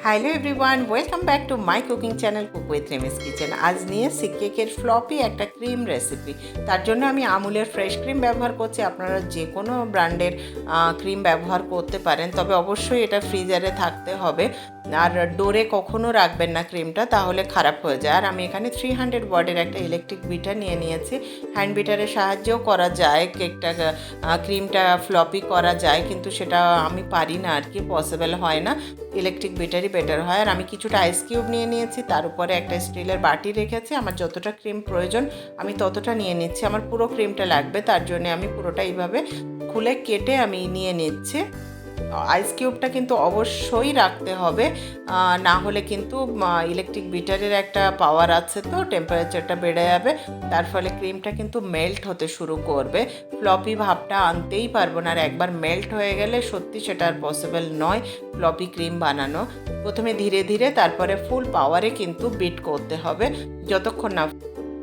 Hello everyone, welcome back to my cooking channel cook with রিমিস kitchen. আজ নিয়েছি কেকের floppy একটা ক্রিম রেসিপি। তার জন্য আমি আমুলের ফ্রেশ ক্রিম ব্যবহার করছি। আপনারা যে কোনো ব্র্যান্ডের ক্রিম ব্যবহার করতে পারেন, তবে অবশ্যই এটা ফ্রিজারে থাকতে হবে। আর ডোরে কখনো রাখবেন না ক্রিমটা, তাহলে খারাপ হয়ে যায়। আর আমি এখানে 300 ওয়াটের একটা ইলেকট্রিক বিটার নিয়ে নিয়েছি। হ্যান্ড বিটারের সাহায্যেও করা যায় কেকটা, ক্রিমটা ফ্লপি করা যায়, কিন্তু সেটা আমি পারি না আর কি, পসিবল হয় না। ইলেকট্রিক বিটারই বেটার হয়। আর আমি কিছুটা আইস কিউব নিয়ে নিয়েছি, তার উপরে একটা স্টিলের বাটি রেখেছি। আমার যতটা ক্রিম প্রয়োজন আমি ততটা নিয়ে নিচ্ছি। আমার পুরো ক্রিমটা লাগবে, তার জন্য আমি পুরোটা এইভাবে খুলে কেটে আমি নিয়ে নিচ্ছি। আইস কিউবটা কিন্তু অবশ্যই রাখতে হবে, না হলে কিন্তু ইলেকট্রিক বিটারের একটা পাওয়ার আছে, তো টেম্পারেচারটা বেড়ে যাবে, তার ফলে ক্রিমটা কিন্তু মেল্ট হতে শুরু করবে। ফ্লপি ভাবটা আনতেই পারবো না। আর একবার মেল্ট হয়ে গেলে সত্যি সেটা আর পসিবল নয় ফ্লপি ক্রিম বানানো। প্রথমে ধীরে ধীরে, তারপরে ফুল পাওয়ারে কিন্তু বিট করতে হবে। যতক্ষণ না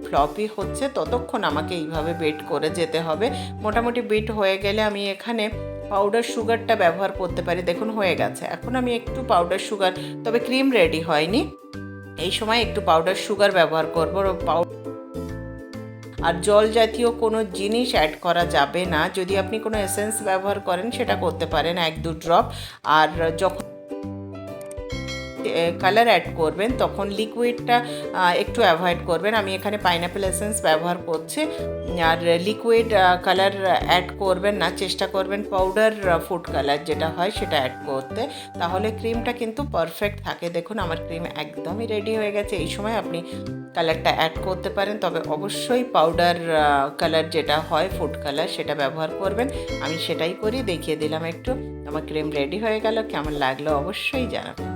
ফ্লপি হচ্ছে ততক্ষণ আমাকে এইভাবে বিট করে যেতে হবে। মোটামুটি বিট হয়ে গেলে আমি এখানে পাউডার সুগারটা ব্যবহার করতে পারি। দেখুন হয়ে গেছে। এখন আমি একটু পাউডার সুগার, তবে ক্রিম রেডি হয়নি, এই সময় একটু পাউডার সুগার ব্যবহার করবো। আর জল জাতীয় কোনো জিনিস অ্যাড করা যাবে না। যদি আপনি কোনো এসেন্স ব্যবহার করেন সেটা করতে পারেন 1-2 ড্রপ। আর যখন কালার অ্যাড করবেন তখন লিকুইডটা একটু অ্যাভয়েড করবেন। আমি এখানে পাইনাপেল এসেন্স ব্যবহার করছি। আর লিকুইড কালার অ্যাড করবেন না, চেষ্টা করবেন পাউডার ফুড কালার যেটা হয় সেটা অ্যাড করতে, তাহলে ক্রিমটা কিন্তু পারফেক্ট থাকে। দেখুন আমার ক্রিম একদমই রেডি হয়ে গেছে। এই সময় আপনি কালারটা অ্যাড করতে পারেন, তবে অবশ্যই পাউডার কালার যেটা হয় ফুড কালার সেটা ব্যবহার করবেন। আমি সেটাই করি, দেখিয়ে দিলাম একটু। আমার ক্রিম রেডি হয়ে গেল, কেমন লাগলো অবশ্যই জানাবেন।